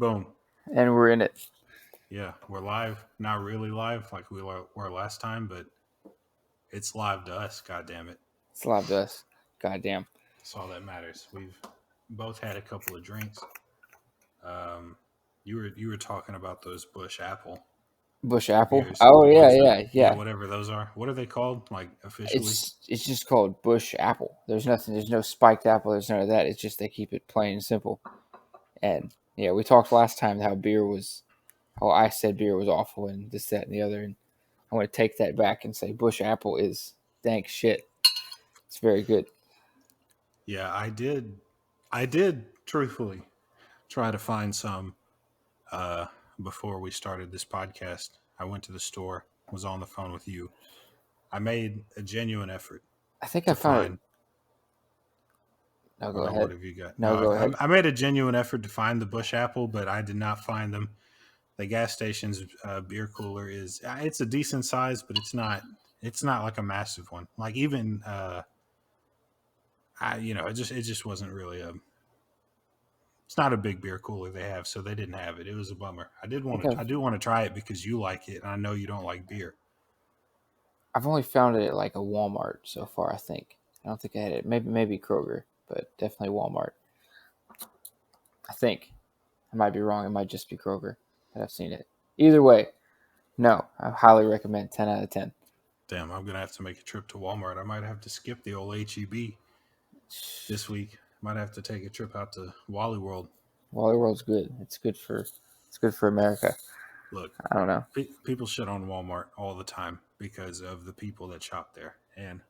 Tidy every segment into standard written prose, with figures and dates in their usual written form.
Boom. And we're in it. Yeah, we're live. Not really live like we were last time, but it's live to us. God damn it. It's live to us. Goddamn. That's all that matters. We've both had a couple of drinks. You were talking about those Bush Apple. Bush Apple? beers. Oh, Those yeah. are, whatever those are. What are they called, like, officially? It's just called Bush Apple. There's no spiked apple. There's none of that. It's just they keep it plain and simple. And, yeah, we talked last time how I said beer was awful and this, that, and the other. And I want to take that back and say Bush Apple is dank shit. It's very good. Yeah, I did truthfully try to find some before we started this podcast. I went to the store, was on the phone with you. I made a genuine effort. I think I found it. No, go ahead. What have you got? Go ahead. I made a genuine effort to find the Bush Apple, but I did not find them. The gas station's beer cooler it's a decent size, but it's not like a massive one. Like even it just wasn't really it's not a big beer cooler they have, so they didn't have it. It was a bummer. I do want to try it because you like it, and I know you don't like beer. I've only found it at like a Walmart so far, I think. I don't think I had it. Maybe Kroger, but definitely Walmart. I think. I might be wrong. It might just be Kroger that I've seen it. Either way, no. I highly recommend 10 out of 10. Damn, I'm going to have to make a trip to Walmart. I might have to skip the old HEB this week. Might have to take a trip out to Wally World. Wally World's good. It's good for America. Look, I don't know. People shit on Walmart all the time because of the people that shop there, and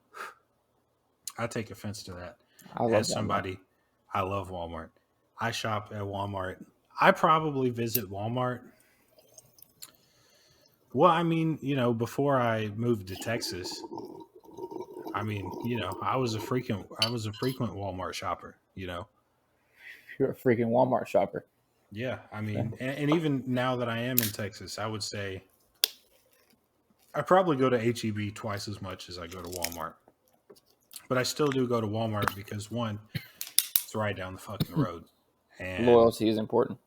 I take offense to that. As somebody, I love Walmart. I shop at Walmart. I probably visit Walmart. Well, I mean, before I moved to Texas, I mean, I was a frequent Walmart shopper. You're a freaking Walmart shopper. Yeah, I mean, and even now that I am in Texas, I would say I probably go to HEB twice as much as I go to Walmart. But I still do go to Walmart because, one, it's right down the fucking road. And loyalty is important.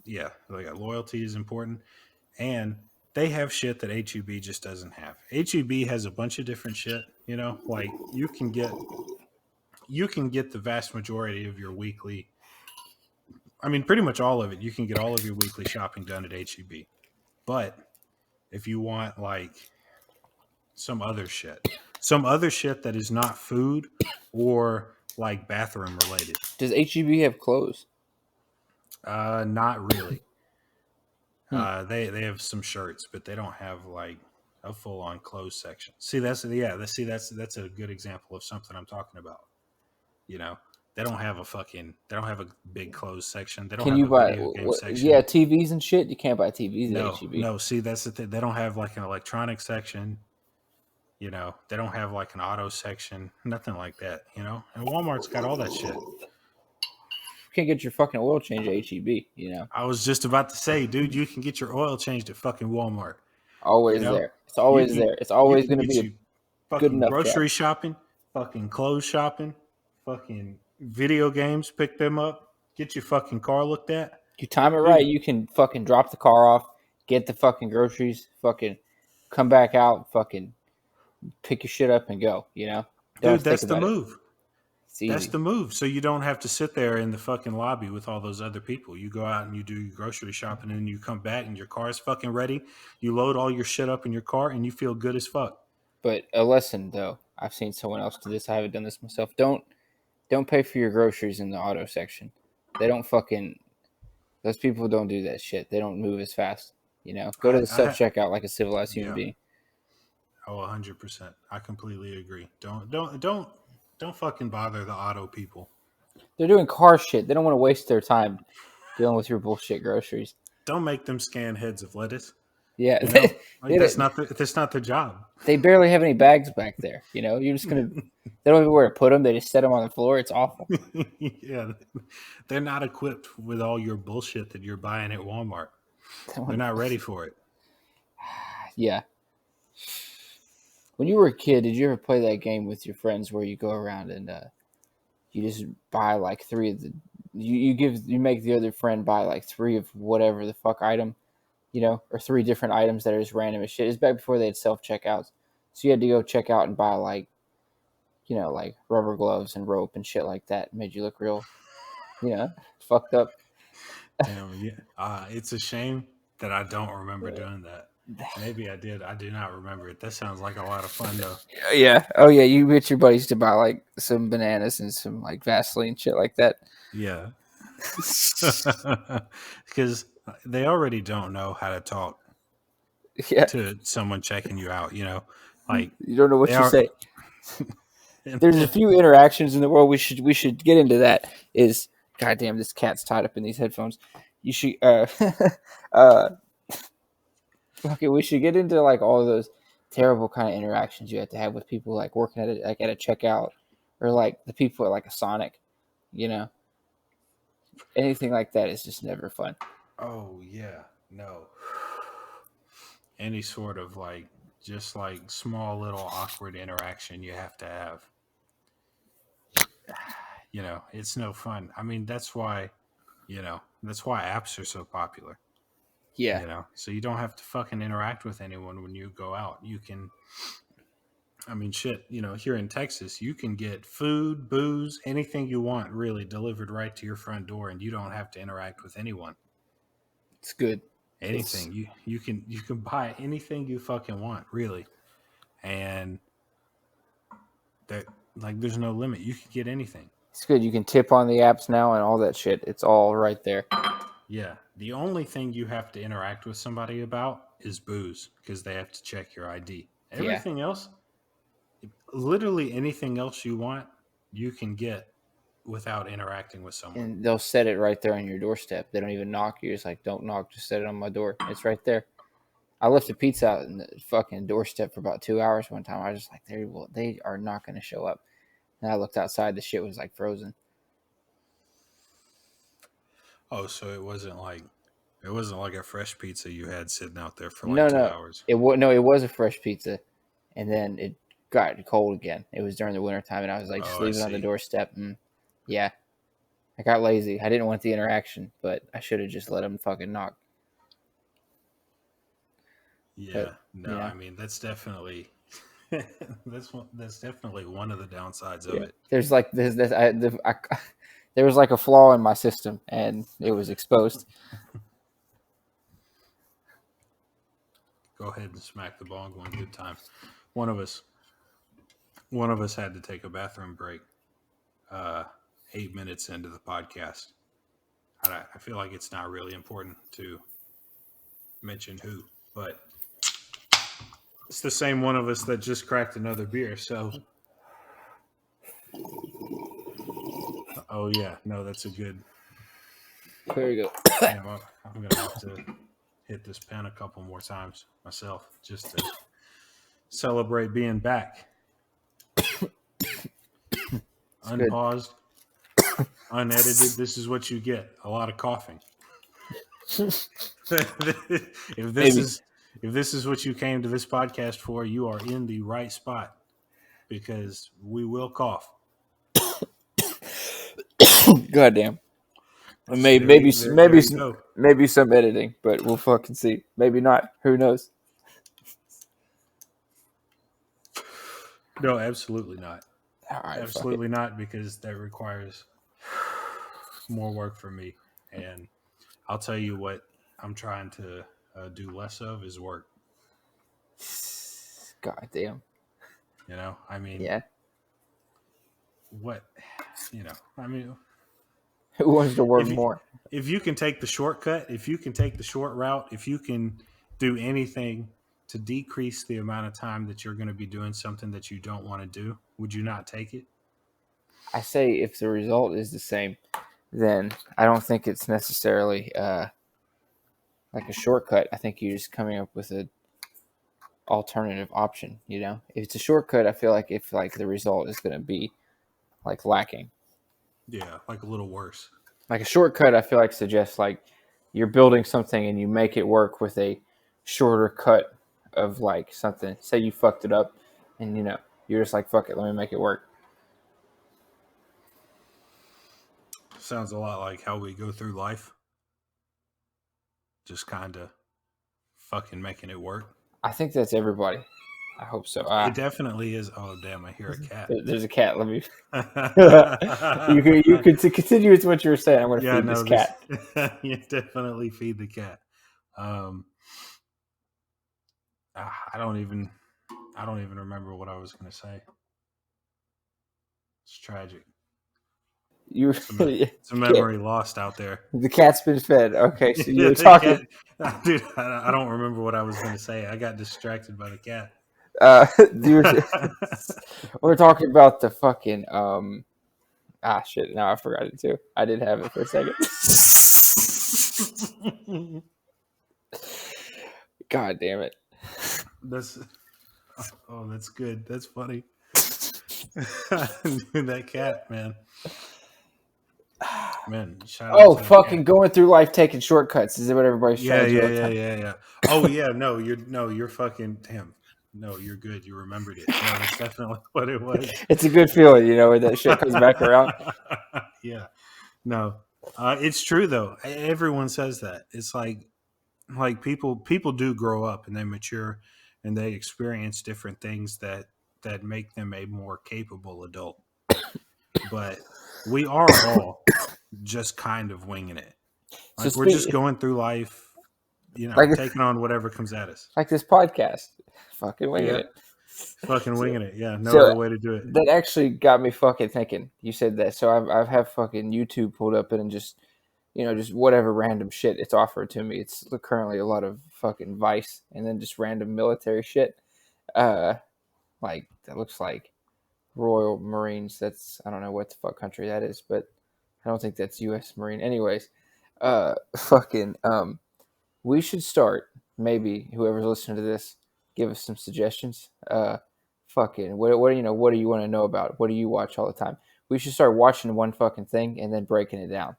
Yeah, loyalty is important. And they have shit that HEB just doesn't have. HEB has a bunch of different shit, like you can get the vast majority of your weekly, I mean, pretty much all of it. You can get all of your weekly shopping done at HEB. But if you want like some other shit that is not food or like bathroom related. Does HEB have clothes? Not really. They have some shirts, but they don't have like a full on clothes section. See, that's a good example of something I'm talking about. They don't have a big clothes section. They don't have a video game section. Yeah, TVs and shit. You can't buy TVs at HEB. No, see, that's the thing. They don't have like an electronic section. They don't have like an auto section, nothing like that. And Walmart's got all that shit. You can't get your fucking oil change at HEB. I was just about to say, dude, you can get your oil changed at fucking Walmart. Always there. It's always there. It's always going to be a good enough grocery shopping, fucking clothes shopping, fucking video games, pick them up, get your fucking car looked at. You time it right, you can fucking drop the car off, get the fucking groceries, fucking come back out, fucking pick your shit up and go, Dude, that's the move. That's the move. So you don't have to sit there in the fucking lobby with all those other people. You go out and you do your grocery shopping and you come back and your car is fucking ready. You load all your shit up in your car and you feel good as fuck. But a lesson though, I've seen someone else do this. I haven't done this myself. Don't pay for your groceries in the auto section. Those people don't do that shit. They don't move as fast. Go to the self-checkout like a civilized human being. Oh, 100%. I completely agree. Don't fucking bother the auto people. They're doing car shit. They don't want to waste their time dealing with your bullshit groceries. Don't make them scan heads of lettuce. Yeah, that's not their job. They barely have any bags back there. You're just gonna. They don't even know where to put them. They just set them on the floor. It's awful. Yeah, they're not equipped with all your bullshit that you're buying at Walmart. They're not ready for it. Yeah. When you were a kid, did you ever play that game with your friends where you go around and you just buy like 3 of the you make the other friend buy like 3 of whatever the fuck item, or 3 different items that are just random as shit. It's back before they had self checkouts, so you had to go check out and buy like like rubber gloves and rope and shit like that. It made you look real, fucked up. Damn, yeah. It's a shame that I don't remember doing that. Maybe I did. I do not remember it. That sounds like a lot of fun, though. Yeah. Oh yeah, you get your buddies to buy like some bananas and some like Vaseline shit like that. Yeah. Because they already don't know how to talk Yeah. to someone checking you out, like You don't know what they you are. say. There's a few interactions in the world we should get into. That is, goddamn, this cat's tied up in these headphones. You should okay, we should get into like all of those terrible kind of interactions you have to have with people like working at at a checkout, or like the people at like a Sonic, anything like that is just never fun. Oh yeah, no. Any sort of like just like small little awkward interaction you have to have. It's no fun. I mean, that's why apps are so popular. Yeah. So you don't have to fucking interact with anyone when you go out. You can, I mean, shit, here in Texas, you can get food, booze, anything you want really delivered right to your front door, and you don't have to interact with anyone. It's good. Anything you can buy anything you fucking want, really, and that like there's no limit. You can get anything. It's good. You can tip on the apps now and all that shit. It's all right there. Yeah. The only thing you have to interact with somebody about is booze, because they have to check your ID. Everything else, literally anything else you want, you can get without interacting with someone. And they'll set it right there on your doorstep. They don't even knock. You're just like, don't knock, just set it on my door. It's right there. I left a pizza out in the fucking doorstep for about 2 hours one time. I was just like, they are not going to show up. And I looked outside. The shit was like frozen. Oh, so it wasn't like a fresh pizza you had sitting out there for No, 2 hours. it was a fresh pizza, and then it got cold again. It was during the wintertime, and I was like, just leave it on the doorstep. And yeah, I got lazy. I didn't want the interaction, but I should have just let them fucking knock. Yeah, I mean that's definitely that's definitely one of the downsides of it. There's like there was like a flaw in my system, and it was exposed. Go ahead and smack the bong one good time. One of us had to take a bathroom break 8 minutes into the podcast. I feel like it's not really important to mention who, but it's the same one of us that just cracked another beer. So, oh yeah, no, that's a good. There you go. Damn, I'm gonna have to hit this pen a couple more times myself just to celebrate being back. Unpaused, unedited. This is what you get. A lot of coughing. If this is what you came to this podcast for, you are in the right spot, because we will cough. Goddamn. Maybe some editing, but we'll fucking see. Maybe not. Who knows? No, absolutely not. Right, absolutely not, because that requires more work for me. And I'll tell you what I'm trying to do less of is work. Goddamn. I mean, yeah. What, I mean, who wants to work more? If you can take the shortcut, if you can take the short route, if you can do anything to decrease the amount of time that you're going to be doing something that you don't want to do, would you not take it? I say if the result is the same, then I don't think it's necessarily like a shortcut. I think you're just coming up with an alternative option. If it's a shortcut, I feel like if like the result is going to be like lacking. Yeah, like a little worse. Like a shortcut, I feel like suggests like you're building something and you make it work with a shorter cut of like something. Say you fucked it up, and you're just like, fuck it, let me make it work. sounds a lot like how we go through life. Just kind of fucking making it work. I think that's everybody. I hope so. It definitely is. Oh, damn, I hear a cat. There's a cat. Let me. you can continue with what you were saying. I'm going to feed this cat. You definitely feed the cat. I don't even remember what I was going to say. It's tragic. It's a memory lost out there. The cat's been fed. Okay, so you were talking. Dude, I don't remember what I was going to say. I got distracted by the cat. Dude, we're talking about the fucking shit. Now I forgot it too. I did have it for a second. God damn it. That's good. That's funny. Dude, that cat, man. Man, shout out to fucking going through life taking shortcuts. Is it what everybody's trying to do? Yeah. Oh yeah, you're fucking damn. No, you're good. You remembered it. No, that's definitely what it was. It's a good feeling, when that shit comes back around. Yeah. No. It's true though. Everyone says that. It's like people do grow up and they mature and they experience different things that make them a more capable adult. But we are all just kind of winging it. Like we're just going through life, taking on whatever comes at us. Like this podcast. Fucking winging it. Fucking winging it. Yeah, no other way to do it. That actually got me fucking thinking. You said that. So I've have fucking YouTube pulled up and just whatever random shit it's offered to me. It's currently a lot of fucking Vice and then just random military shit. Like that looks like Royal Marines. That's, I don't know what the fuck country that is, but I don't think that's U.S. Marine. Anyways, we should start. Maybe whoever's listening to this, give us some suggestions. What do you want to know about? What do you watch all the time? We should start watching one fucking thing and then breaking it down,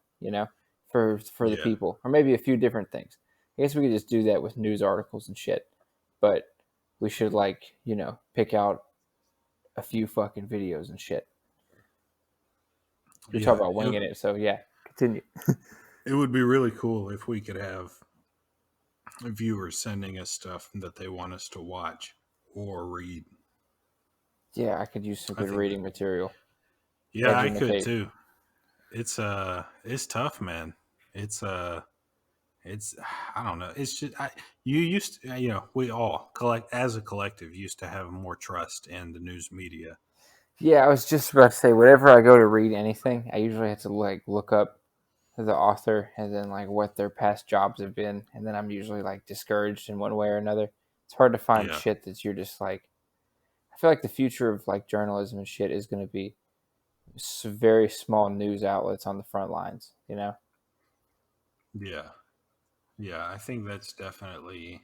for the people, or maybe a few different things. I guess we could just do that with news articles and shit, but we should pick out a few fucking videos and shit. You're talking about winging it, so yeah, continue. It would be really cool if we could have viewers sending us stuff that they want us to watch or read. Yeah, I could use some good reading material. Yeah, I could too. It's tough, man. It's I don't know. It's just we all as a collective used to have more trust in the news media. Yeah, I was just about to say, whenever I go to read anything, I usually have to look up the author and then what their past jobs have been, and then I'm usually discouraged in one way or another. It's hard to find shit that you're just I feel like the future of journalism and shit is going to be very small news outlets on the front lines, Yeah, I think that's definitely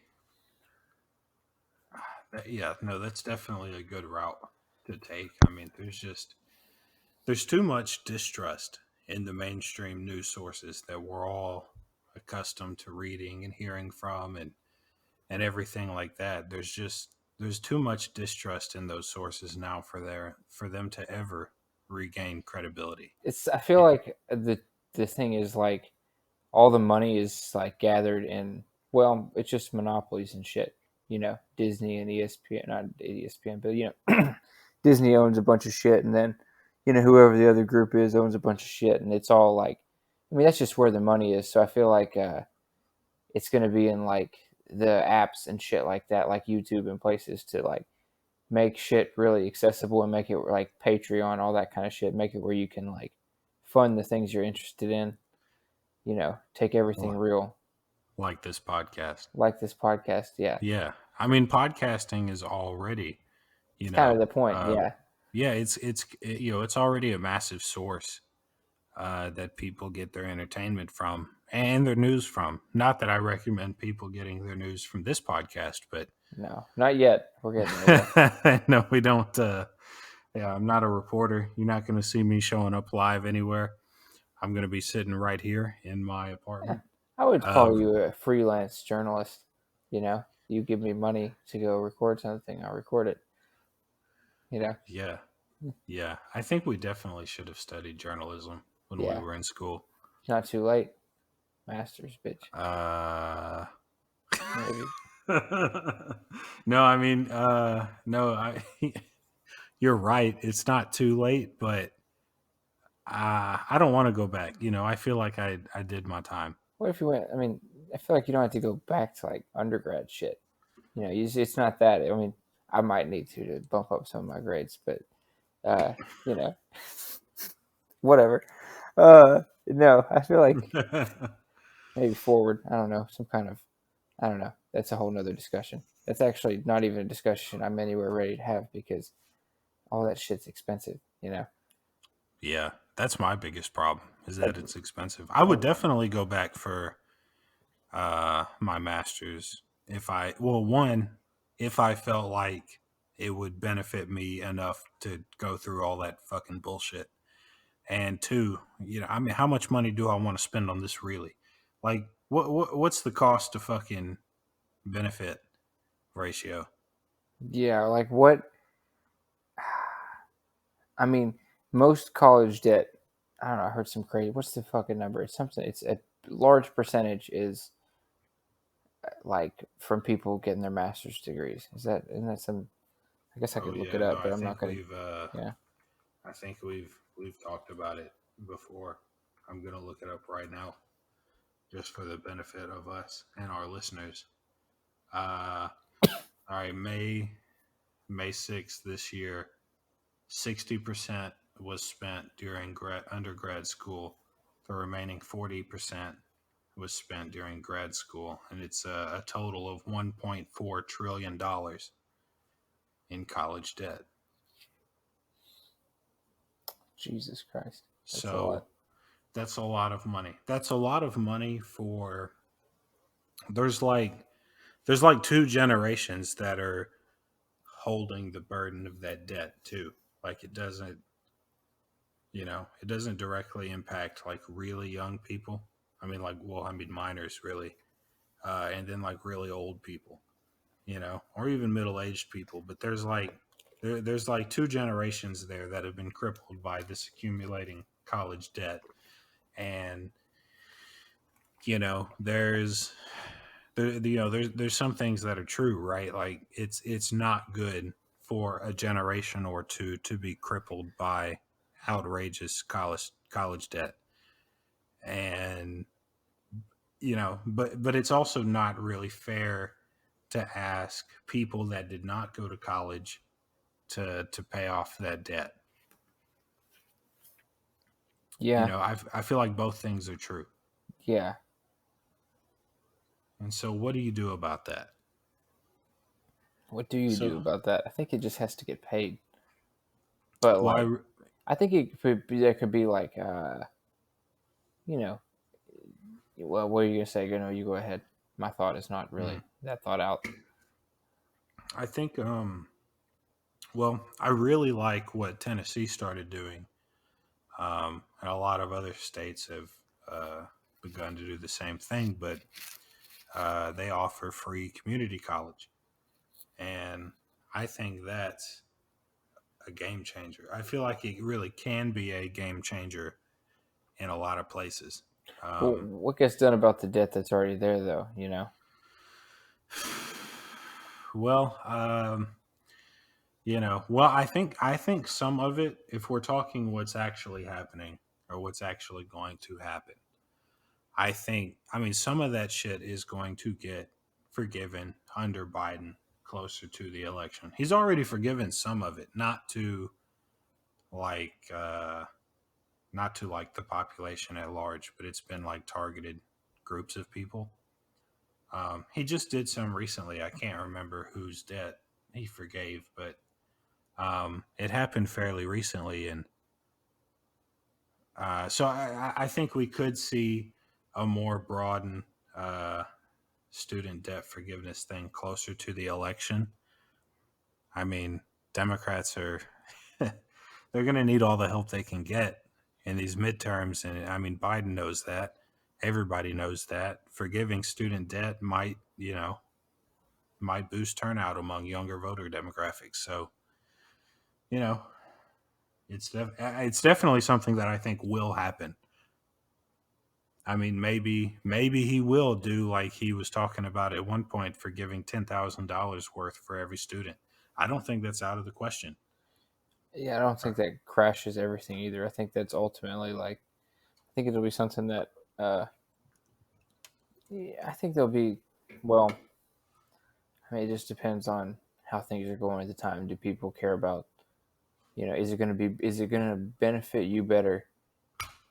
that's definitely a good route to take. I mean, there's too much distrust in the mainstream news sources that we're all accustomed to reading and hearing from and everything like that. There's too much distrust in those sources now for them to ever regain credibility. I feel like the thing is all the money is gathered in, well, it's just monopolies and shit. Disney and ESPN, not ESPN, but Disney owns a bunch of shit, and then whoever the other group is owns a bunch of shit, and it's all that's just where the money is. So I feel like it's going to be in the apps and shit like that, like YouTube and places, to make shit really accessible and make it Patreon, all that kind of shit. Make it where you can fund the things you're interested in. Take everything real. Like this podcast. Yeah. Yeah. I mean, podcasting is already, kind of the point. Yeah, it's already a massive source that people get their entertainment from and their news from. Not that I recommend people getting their news from this podcast, but no, not yet. We're getting there. No, we don't. I'm not a reporter. You're not going to see me showing up live anywhere. I'm going to be sitting right here in my apartment. I would call you a freelance journalist. You give me money to go record something, I'll record it. Yeah. I think we definitely should have studied journalism. when we Yeah, were in school. it's not too late. Masters, bitch. Uh, Maybe. no, I mean, no, you're right. It's not too late, but I don't want to go back. I feel like I did my time. What if you went? I mean, I feel like you don't have to go back to like undergrad shit. It's not that. I mean, I might need to bump up some of my grades, but uh, you know, whatever. No, I feel like maybe forward. I don't know, some kind of. I don't know. That's a whole nother discussion. That's actually not even a discussion I'm anywhere ready to have because all that shit's expensive. Yeah, that's my biggest problem is Like, that it's expensive. I would definitely go back for my master's if I felt like it would benefit me enough to go through all that fucking bullshit. And two, I mean, how much money do I want to spend on this really? Like, what's the cost to fucking benefit ratio? yeah, like what? I mean, most college debt. I don't know. I heard some crazy. What's the fucking number? It's something. It's a large percentage is like from people getting their master's degrees. Isn't that some? I guess I Oh could look it yeah, no, up, but I'm not gonna. Yeah. I think we've talked about it before. I'm gonna look it up right now, just for the benefit of us and our listeners. All right, May 6th this year, 60% was spent during undergrad school. The remaining 40% was spent during grad school, and it's a total of $1.4 trillion in college debt. Jesus Christ, that's a So lot. that's a lot of money. That's a lot of money for there's like there's like two generations that are holding the burden of that debt too. Like it doesn't directly impact like really young people. I mean minors really, and then like really old people, or even middle aged people. But there's like two generations there that have been crippled by this accumulating college debt, and there's there's some things that are true, right? Like it's not good for a generation or two to be crippled by outrageous college debt. And but it's also not really fair to ask people that did not go to college to pay off that debt. Yeah, I feel like both things are true. yeah. And so what do you do about that? What do you do So about that? I think it just has to get paid. But like, why I think there could be like, you know, well, what are you gonna say? You go ahead. My thought is not really that thought out. I think well, I really like what Tennessee started doing, and a lot of other states have begun to do the same thing. But they offer free community college, and I think that's a game changer. I feel like it really can be a game changer in a lot of places. Well, what gets done about the debt that's already there, though? Well, well, I think some of it, if we're talking what's actually happening or what's actually going to happen, I mean, some of that shit is going to get forgiven under Biden closer to the election. He's already forgiven some of it, like, uh, not to like the population at large, but it's been like targeted groups of people. He just did some recently. I can't remember whose debt he forgave, but it happened fairly recently, and so I think we could see a more broadened uh, student debt forgiveness thing closer to the election. I mean, Democrats are they're going to need all the help they can get in these midterms, and I mean, Biden knows that. Everybody knows that. Forgiving student debt might boost turnout among younger voter demographics. So, you know, It's definitely something that I think will happen. I mean, maybe he will do like he was talking about at one point for giving $10,000 worth for every student. I don't think that's out of the question. Yeah, I don't think that crashes everything either. I think that's ultimately like, I think it'll be something that, yeah, I think there'll be, well, I mean, it just depends on how things are going at the time. Do people care about, is it going to benefit you better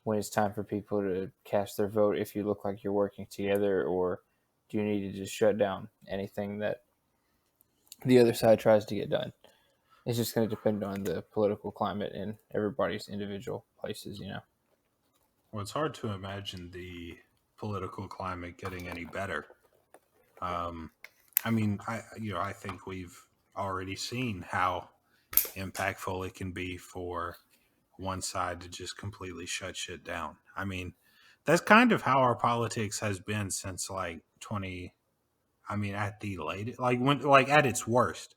when it's time for people to cast their vote if you look like you're working together, or do you need to just shut down anything that the other side tries to get done? It's just going to depend on the political climate in everybody's individual places. Well, it's hard to imagine the political climate getting any better. Um, I mean, I think we've already seen how impactful it can be for one side to just completely shut shit down. I mean, that's kind of how our politics has been since like 20. I mean, at the late, like when, like at its worst,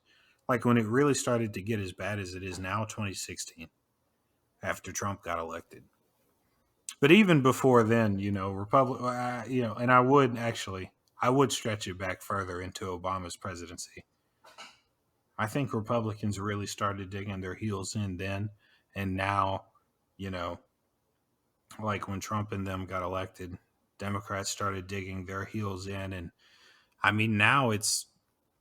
like when it really started to get as bad as it is now, 2016, after Trump got elected. But even before then, and I would stretch it back further into Obama's presidency. I think Republicans really started digging their heels in then, and now, you know, like when Trump and them got elected, Democrats started digging their heels in, and I mean, now it's,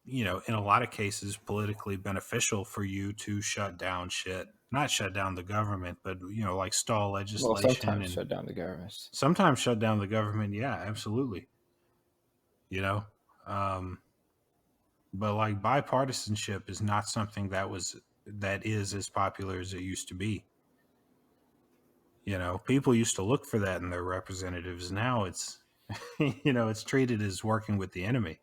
in a lot of cases, politically beneficial for you to shut down shit. Not shut down the government, but, like stall Well, legislation sometimes and shut down the governments. sometimes shut down the government. Yeah, absolutely. You know, um, but like bipartisanship is not something that is as popular as it used to be. People used to look for that in their representatives. Now it's, it's treated as working with the enemy.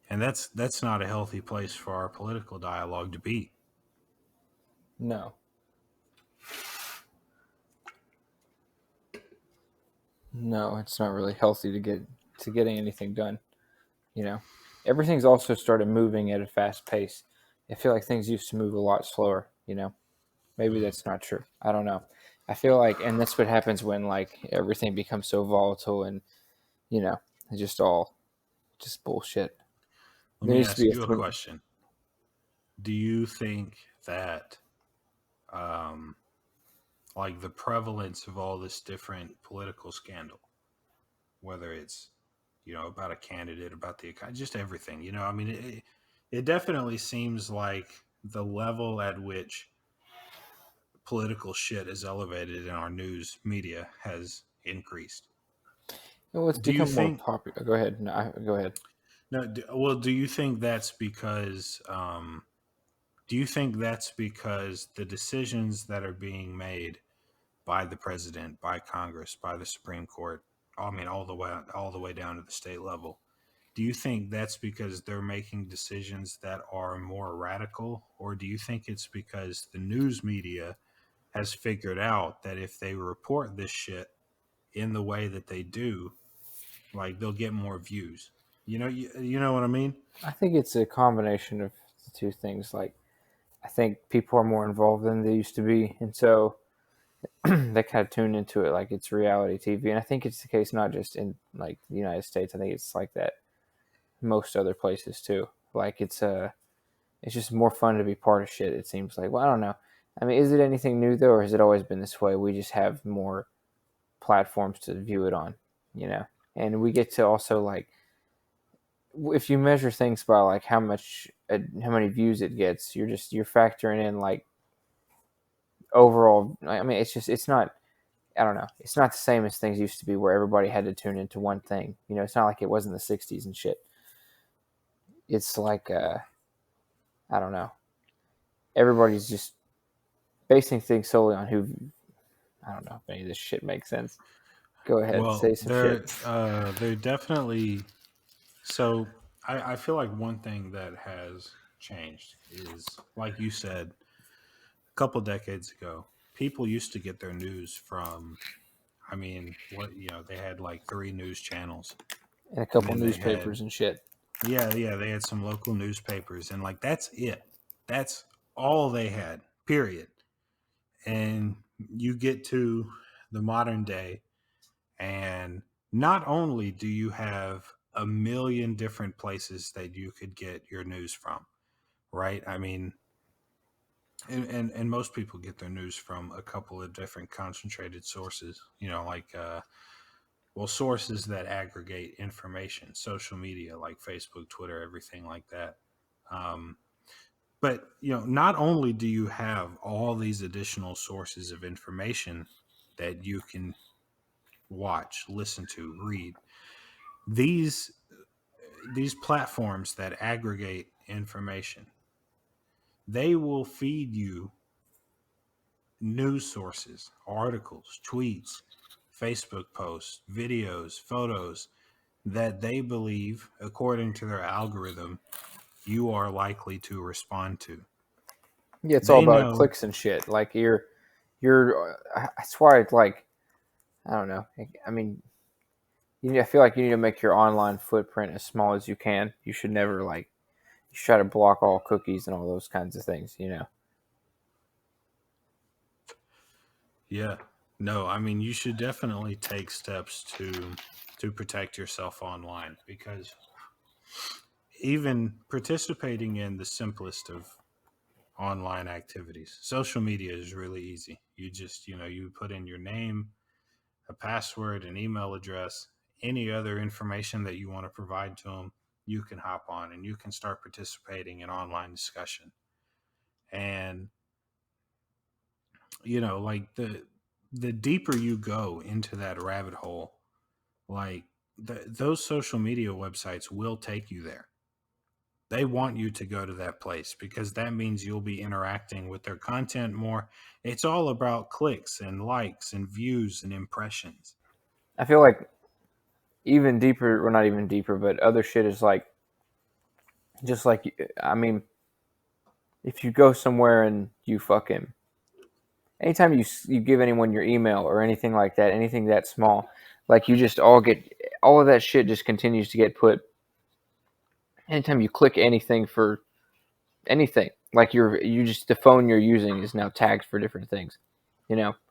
And that's not a healthy place for our political dialogue to be. No, no, it's not really healthy to getting anything done. You know, everything's also started moving at a fast pace. I feel like things used to move a lot slower. Maybe Mm. that's not true. I don't know. I feel like, and that's what happens when like everything becomes so volatile and you know, it's just bullshit. Let There me needs to be ask a you a question. Do you think that, um, like the prevalence of all this different political scandal, whether it's, about a candidate, about the economy, just everything, I mean, it definitely seems like the level at which political shit is elevated in our news media has increased. well, it's Do you become more think popular. Go ahead. No, go ahead. no? Well, do you think that's because? Do you think that's because the decisions that are being made by the president, by Congress, by the Supreme Court, I mean, all the way down to the state level? Do you think that's because they're making decisions that are more radical, or do you think it's because the news media has figured out that if they report this shit in the way that they do, like they'll get more views? You know what I mean? I think it's a combination of the two things. Like, I think people are more involved than they used to be, and so they kind of tune into it like it's reality TV. And I think it's the case not just in like the United States. I think it's like that most other places too. Like it's just more fun to be part of shit. It seems like. Well, I don't know. I mean, is it anything new though, or has it always been this way? We just have more platforms to view it on, and we get to also like if you measure things by like how many views it gets, you're factoring in like overall. I mean, it's not. I don't know. It's not the same as things used to be where everybody had to tune into one thing. It's not like it was in the '60s and shit. It's like I don't know. Everybody's just basing things solely on who. I don't know if any of this shit makes sense. Go ahead, Well, say some shit. they're definitely. So I feel like one thing that has changed is, like you said, a couple decades ago, people used to get their news from. I mean, they had like three news channels, And a and couple then they had, newspapers and shit. yeah, they had some local newspapers, and like that's it. That's all they had. Period. And you get to the modern day, and not only do you have a million different places that you could get your news from, right? I mean, and most people get their news from a couple of different concentrated sources, sources that aggregate information, social media like Facebook, Twitter, everything like that. Um, but not only do you have all these additional sources of information that you can watch, listen to, read, these these platforms that aggregate information, they will feed you news sources, articles, tweets, Facebook posts, videos, photos that they believe, according to their algorithm, you are likely to respond to. Yeah, it's all They about know, clicks and shit. Like you're. That's why it's like, I don't know. I mean, I feel like you need to make your online footprint as small as you can. You should never you try to block all cookies and all those kinds of things. yeah, no, I mean, you should definitely take steps to protect yourself online, because even participating in the simplest of online activities, social media is really easy. You just, you put in your name, a password, an email address, any other information that you want to provide to them, you can hop on and you can start participating in online discussion. And like the deeper you go into that rabbit hole, like those social media websites will take you there. They want you to go to that place because that means you'll be interacting with their content more. It's all about clicks and likes and views and impressions. I feel like even deeper, or not even deeper, but other shit is like, just like, I mean, if you go somewhere and you fucking, anytime you give anyone your email or anything like that, anything that small, like you just all of that shit just continues to get put. Anytime you click anything for anything, like the phone you're using is now tagged for different things.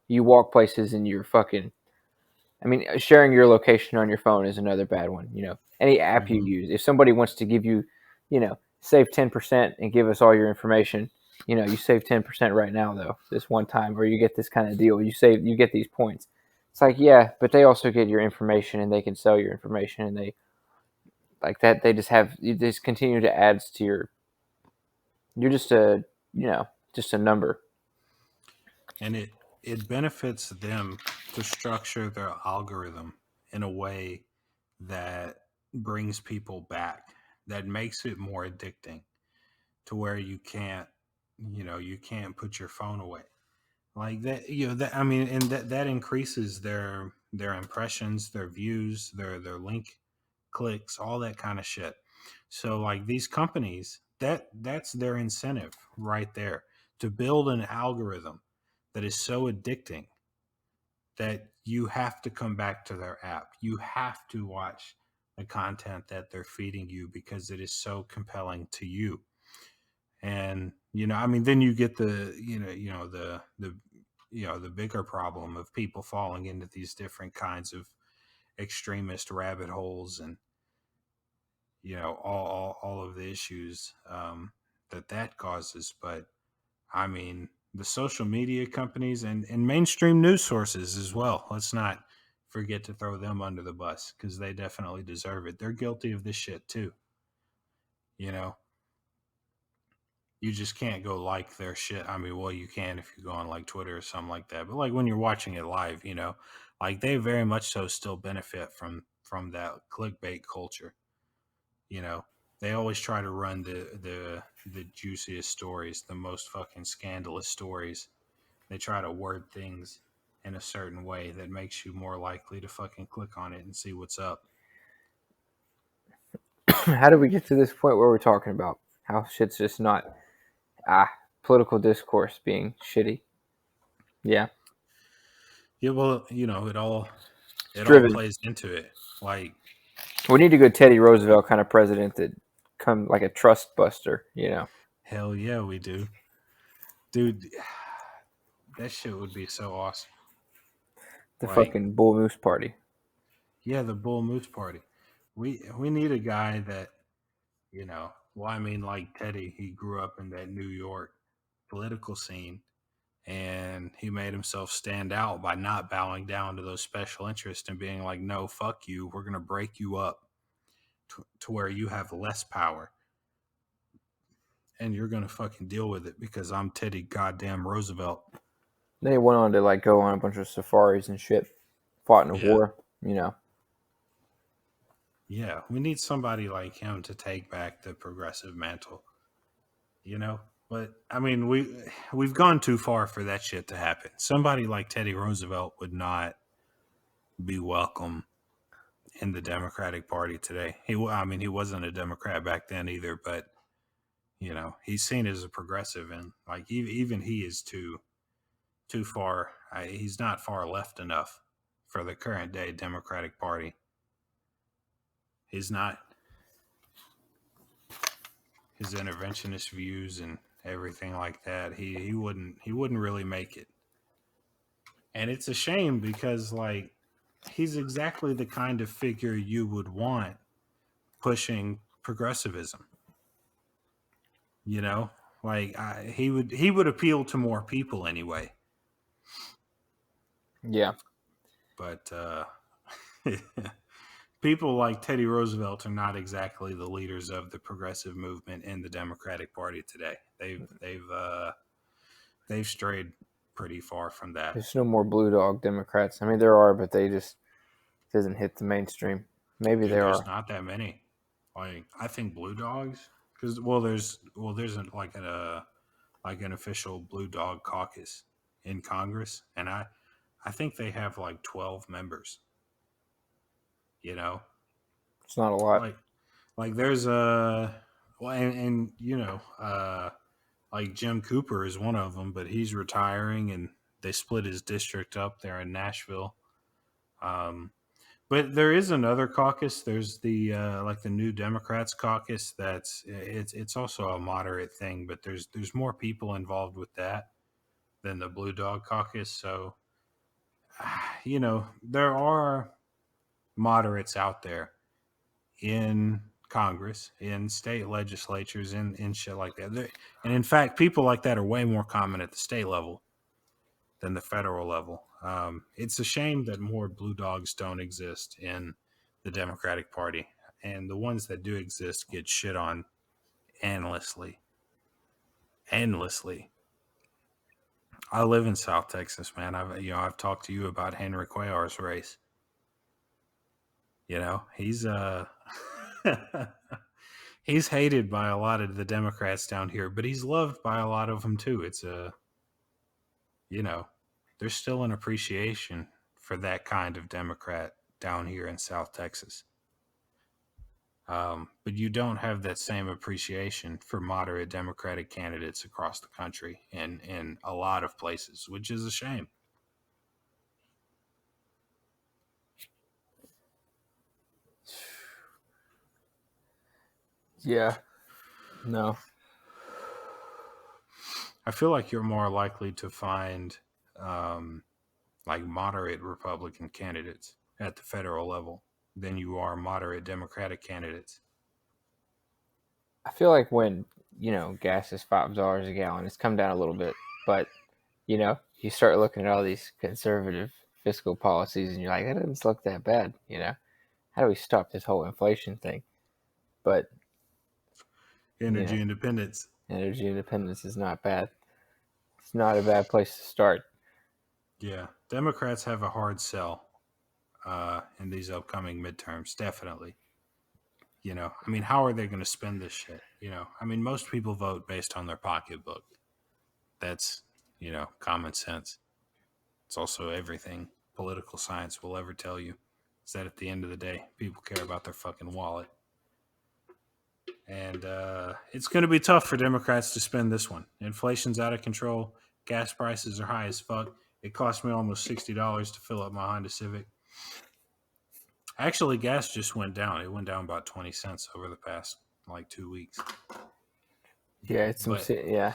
You walk places and you're fucking. I mean, sharing your location on your phone is another bad one. Any app you Mm-hmm. use, if somebody wants to give you, save 10% and give us all your information, you save 10% right now though, this one time, or you get this kind of deal. You get these points. It's like, yeah, but they also get your information and they can sell your information, and they like that. You just continue to add to you're just a number. And it benefits them to structure their algorithm in a way that brings people back, that makes it more addicting, to where you can't put your phone away like that. That, I mean, and that increases their impressions, their views, their link clicks, all that kind of shit. So like these companies, that's their incentive right there, to build an algorithm that is so addicting that you have to come back to their app. You have to watch the content that they're feeding you because it is so compelling to you. And I mean, then you get the bigger problem of people falling into these different kinds of extremist rabbit holes, and all of the issues that causes. But I mean, the social media companies and mainstream news sources as well, let's not forget to throw them under the bus, because they definitely deserve it. They're guilty of this shit too. you know you just can't go like their shit. I mean, well, you can if you go on like Twitter or something like that, but like when you're watching it live, like they very much so still benefit from that clickbait culture. you know they always try to run the juiciest stories, the most fucking scandalous stories. They try to word things in a certain way that makes you more likely to fucking click on it and see what's up. How did we get to this point where we're talking about how shit's just not political discourse being shitty? Yeah, Yeah, well, it's it all driven. plays into it. Like, We need a good Teddy Roosevelt kind of president that come like a trust buster. hell yeah, we do, dude. that shit would be so awesome. The Like, fucking Bull Moose Party. yeah, the Bull Moose Party. We need a guy that, you know, well, I mean, like Teddy, he grew up in that New York political scene, and he made himself stand out by not bowing down to those special interests and being like, no, fuck you. We're going to break you up to where you have less power, and you're going to fucking deal with it because I'm Teddy goddamn Roosevelt. Then he went on to like go on a bunch of safaris and shit, fought in a war, you know. Yeah, we need somebody like him to take back the progressive mantle, you know? But I mean, we've gone too far for that shit to happen. Somebody like Teddy Roosevelt would not be welcome in the Democratic Party today. He wasn't a Democrat back then either, but you know, he's seen as a progressive, and like even he is too far. He's not far left enough for the current day Democratic Party. He's not. His interventionist views and everything like that, he wouldn't really make it. And it's a shame because like he's exactly the kind of figure you would want pushing progressivism. You know, like he would appeal to more people anyway. Yeah. But people like Teddy Roosevelt are not exactly the leaders of the progressive movement in the Democratic Party today. They've strayed pretty far from that. There's no more blue dog Democrats. I mean, there are, but they just doesn't hit the mainstream. Maybe Dude, there there's are. not that many. Like I think Blue Dogs, because there's like an official Blue Dog caucus in Congress, and I think they have like 12 members. You know, It's not a lot. like there's a well, and you know, like Jim Cooper is one of them, but he's retiring, and they split his district up there in Nashville. But there is another caucus. There's the like the New Democrats caucus. It's also a moderate thing, but there's more people involved with that than the Blue Dog caucus. So, you know, there are moderates out there in Congress, in state legislatures, in shit like that. And in fact, people like that are way more common at the state level than the federal level. It's a shame that more Blue Dogs don't exist in the Democratic Party, and the ones that do exist get shit on endlessly. Endlessly. I live in South Texas, man. I've talked to you about Henry Cuellar's race. You know, he's he's hated by a lot of the Democrats down here, but he's loved by a lot of them too. It's you know, there's still an appreciation for that kind of Democrat down here in South Texas. But you don't have that same appreciation for moderate Democratic candidates across the country and in a lot of places, which is a shame. Yeah. No. I feel like you're more likely to find like moderate Republican candidates at the federal level than you are moderate Democratic candidates. I feel like when, you know, gas is $5 a gallon, it's come down a little bit. But, you know, you start looking at all these conservative fiscal policies and you're like, that doesn't look that bad, you know? How do we stop this whole inflation thing? But Energy independence. Energy independence is not bad. It's not a bad place to start. Yeah. Democrats have a hard sell in these upcoming midterms, definitely. You know, I mean, how are they going to spend this shit? You know, I mean, most people vote based on their pocketbook. That's, you know, common sense. It's also everything political science will ever tell you is that at the end of the day, people care about their fucking wallet. And it's going to be tough for Democrats to spend this one. Inflation's out of control. Gas prices are high as fuck. It cost me almost $60 to fill up my Honda Civic. Actually, gas just went down. It went down about 20 cents over the past like 2 weeks. Yeah, it's some But yeah.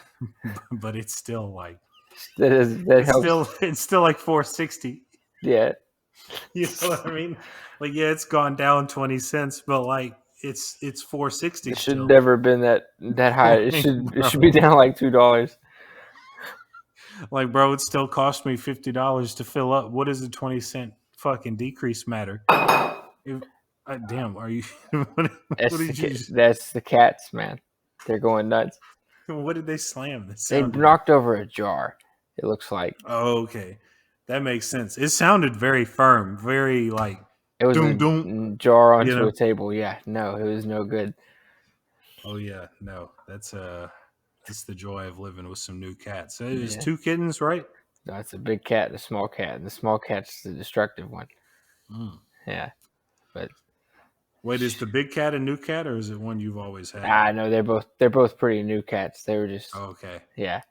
but it's still like That helps. It's still like 460. Yeah, You know what I mean? Like, yeah, it's gone down 20 cents, but like it's 460 it should still. never have been that high. It Like, should be bro, down like $2. like, bro, it still cost me $50 to fill up. What does a 20-cent fucking decrease matter? If, damn, are you? What did you? That's the cats, man. They're going nuts. What did they slam? That They sounded. knocked over a jar. It looks like Oh, okay, that makes sense. It sounded very firm, very like it was doom a doom. jar You onto know? a table. Yeah, no, it was no good. Oh yeah, no, that's the joy of living with some new cats. It was Yeah. 2 kittens, right? No, it's a big cat and a small cat, and the small cat's the destructive one. Mm. Yeah, but Wait, is the big cat a new cat, or is it one you've always had? no, they're both pretty new cats. They were just Oh, okay. yeah,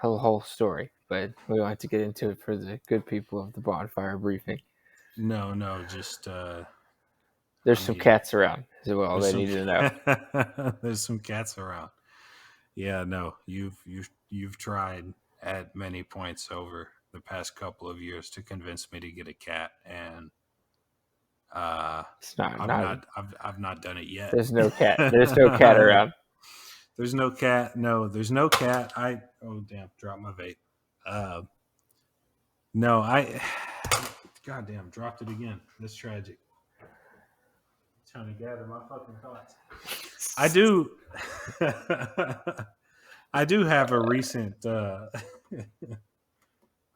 whole story. But we don't have to get into it for the good people of the Bonfire Briefing. No, just There's I some mean, cats around as well. there's They some need to know. there's some cats around. Yeah, no, you've tried at many points over the past couple of years to convince me to get a cat, and It's not I've not done it yet. There's no cat. There's no cat around. There's no cat. No, there's no cat. Oh damn, dropped my vape. No, goddamn, dropped it again. That's tragic. Trying to gather my fucking thoughts. I do. I do have a recent.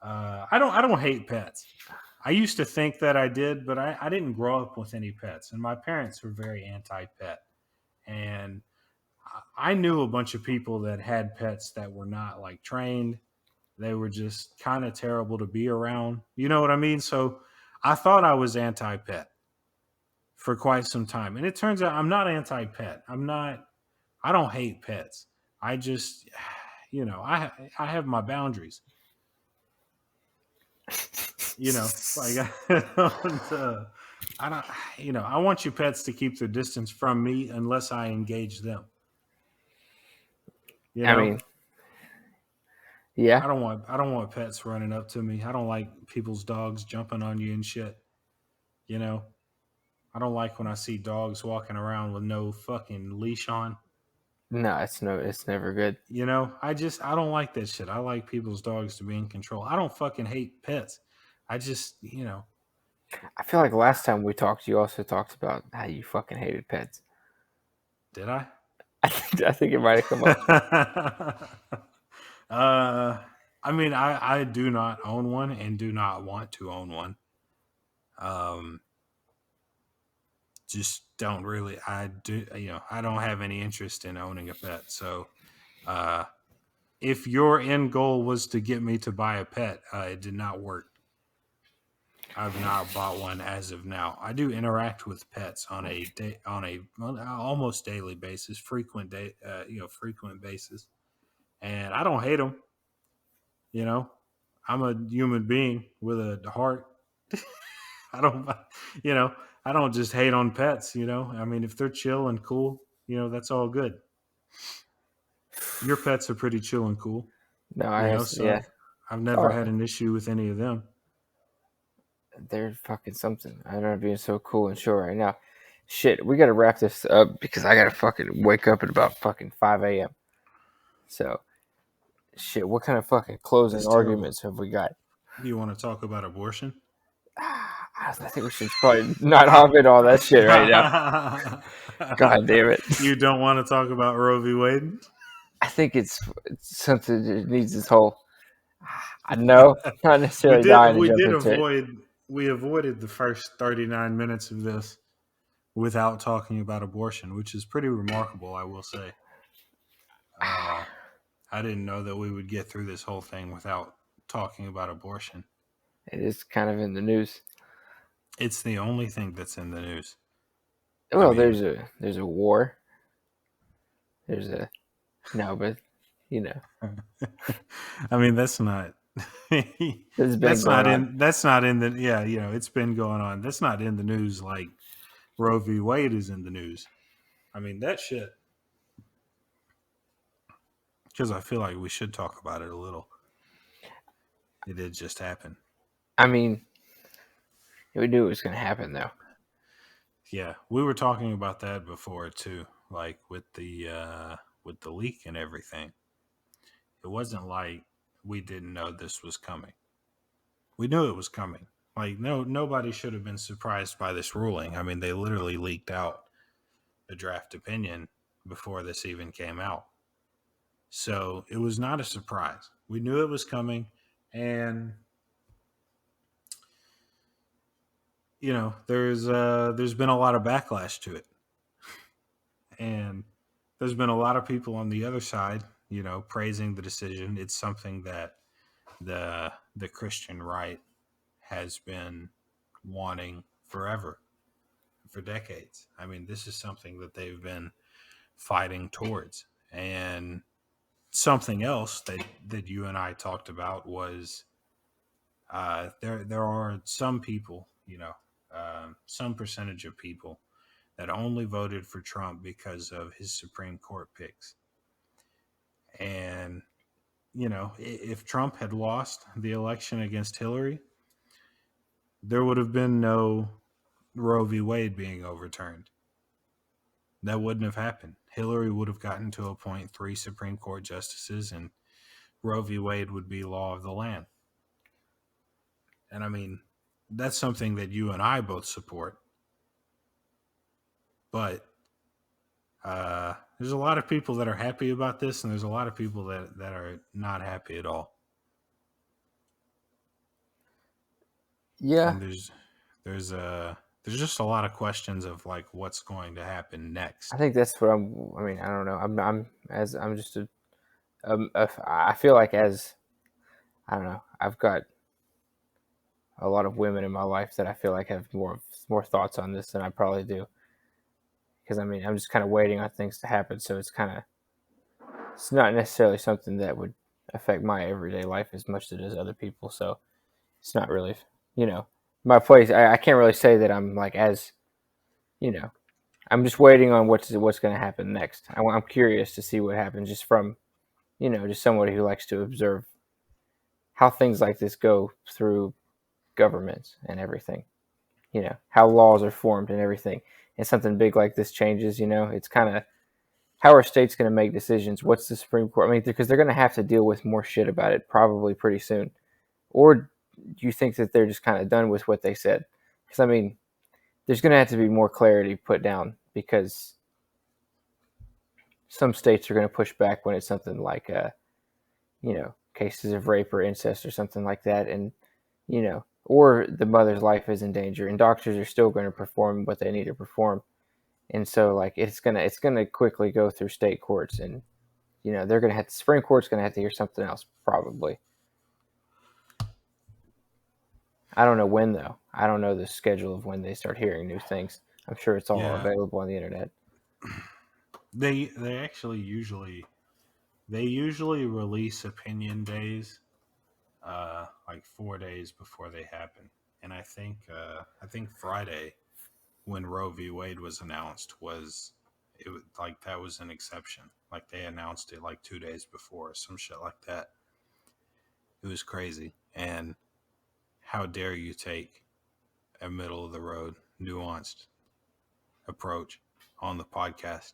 I don't hate pets. I used to think that I did, but I didn't grow up with any pets, and my parents were very anti-pet, and I knew a bunch of people that had pets that were not like trained. They were just kind of terrible to be around. You know what I mean? So I thought I was anti-pet for quite some time. And it turns out I'm not anti-pet. I don't hate pets. I just, I have my boundaries. Like I don't, I want your pets to keep their distance from me unless I engage them. I mean, yeah. I don't want pets running up to me. I don't like people's dogs jumping on you and shit. I don't like when I see dogs walking around with no fucking leash on. No, it's never good. I don't like that shit. I like people's dogs to be in control. I don't fucking hate pets. I just, I feel like last time we talked, you also talked about how you fucking hated pets. Did I? I think it might have come up. I mean, I do not own one and do not want to own one. Just don't really. I do. I don't have any interest in owning a pet. So, if your end goal was to get me to buy a pet, it did not work. I've not bought one as of now. I do interact with pets on a almost daily basis, frequent basis, and I don't hate them. I'm a human being with a heart. I don't, I don't just hate on pets. I mean, if they're chill and cool, that's all good. Your pets are pretty chill and cool. No, yeah. I've never had an issue with any of them. They're fucking something. I don't know, being so cool and chill right now. Shit, we gotta wrap this up because I gotta fucking wake up at about fucking 5 a.m. So, shit, what kind of fucking closing arguments have we got? Do you want to talk about abortion? I think we should probably not hop in all that shit right now. God damn it. You don't want to talk about Roe v. Wade? I think it's something that needs its whole. I know, not necessarily dying to jump into it. We avoided the first 39 minutes of this without talking about abortion, which is pretty remarkable, I will say. I didn't know that we would get through this whole thing without talking about abortion. It is kind of in the news. It's the only thing that's in the news. Well, there's a war. But I mean, that's not. That's not in the. Yeah, it's been going on. That's not in the news like Roe v. Wade is in the news. I mean, that shit. Because I feel like we should talk about it a little. It did just happen. I mean, we knew it was going to happen, though. Yeah, we were talking about that before too, like with the leak and everything. It wasn't like we didn't know this was coming. We knew it was coming. Like nobody should have been surprised by this ruling. I mean, they literally leaked out the draft opinion before this even came out. So it was not a surprise. We knew it was coming, and there's been a lot of backlash to it, and there's been a lot of people on the other side, praising the decision. It's something that the Christian right has been wanting forever, for decades. I mean, this is something that they've been fighting towards. And something else that you and I talked about was there are some people, some percentage of people that only voted for Trump because of his Supreme Court picks. And, if Trump had lost the election against Hillary, there would have been no Roe v. Wade being overturned. That wouldn't have happened. Hillary would have gotten to appoint 3 Supreme Court justices, and Roe v. Wade would be law of the land. And I mean, that's something that you and I both support. But there's a lot of people that are happy about this, and there's a lot of people that are not happy at all. Yeah. And there's just a lot of questions of like what's going to happen next. I think that's what I don't know. I feel like I don't know. I've got a lot of women in my life that I feel like have more thoughts on this than I probably do. Because I'm just kind of waiting on things to happen. So it's not necessarily something that would affect my everyday life as much as it does other people. So it's not really, my place. I can't really say that I'm like as, I'm just waiting on what's going to happen next. I'm curious to see what happens just from, just somebody who likes to observe how things like this go through governments and everything. How laws are formed and everything. And something big like this changes, it's kind of how are states going to make decisions? What's the Supreme Court? I mean, because they're going to have to deal with more shit about it probably pretty soon. Or do you think that they're just kind of done with what they said? Because, I mean, there's going to have to be more clarity put down because some states are going to push back when it's something like, cases of rape or incest or something like that. And, or the mother's life is in danger and doctors are still going to perform what they need to perform. And so like it's gonna quickly go through state courts and they're gonna have the Supreme Court's gonna have to hear something else probably. I don't know when though. I don't know the schedule of when they start hearing new things. I'm sure it's all available on the internet. They actually usually release opinion days like 4 days before they happen. And I think Friday when Roe v. Wade was announced it was like that was an exception. Like they announced it like 2 days before, some shit like that. It was crazy. And how dare you take a middle of the road, nuanced approach on the podcast?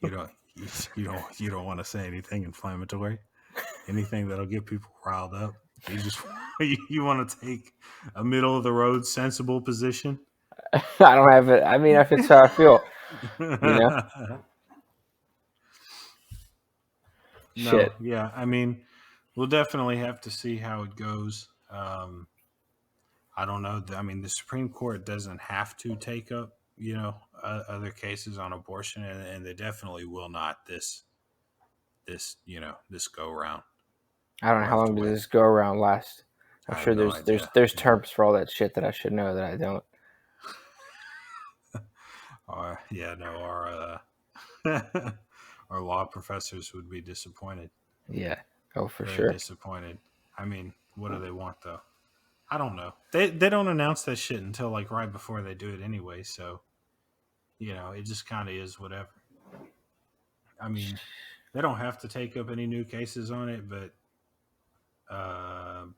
You don't want to say anything inflammatory, anything that'll get people riled up. You just you want to take a middle of the road, sensible position. I don't have it. I mean, if it's how I feel, No, yeah. I mean, we'll definitely have to see how it goes. I don't know. I mean, the Supreme Court doesn't have to take up, other cases on abortion, and they definitely will not this go round. I don't know how long does this go around last. I'm sure no there's terms for all that shit that I should know that I don't. Our law professors would be disappointed. Yeah. Oh, for Very sure. disappointed. I mean, what do they want though? I don't know. They don't announce that shit until like right before they do it anyway. So, it just kind of is whatever. I mean, they don't have to take up any new cases on it, but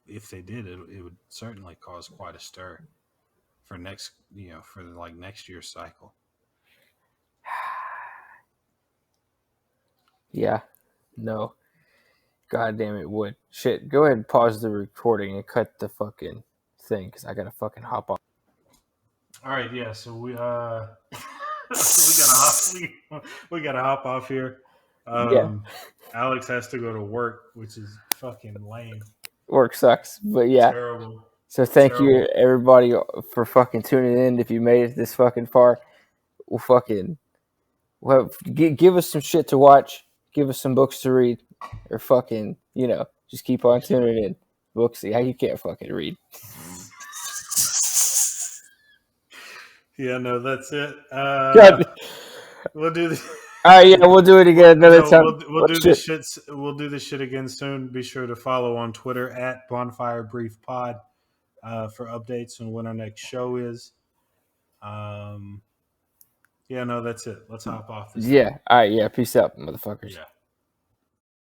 if they did, it would certainly cause quite a stir for next year's cycle. Yeah. No. God damn it would. Shit, go ahead and pause the recording and cut the fucking thing because I gotta fucking hop off. All right, yeah. So we we gotta hop off here. Yeah. Alex has to go to work, which is fucking lame. Work sucks, but yeah. Terrible. So thank you everybody for fucking tuning in. If you made it this fucking far, give us some shit to watch. Give us some books to read, or fucking just keep on tuning in. Books, yeah, you can't fucking read. Yeah, no, that's it. We'll do this. All right, yeah, we'll do it again another time. We'll do this shit. We'll do this shit again soon. Be sure to follow on Twitter at Bonfire Brief Pod for updates on when our next show is. Yeah, no, that's it. Let's hop off this. Yeah, all right, yeah, peace out, motherfuckers. Yeah.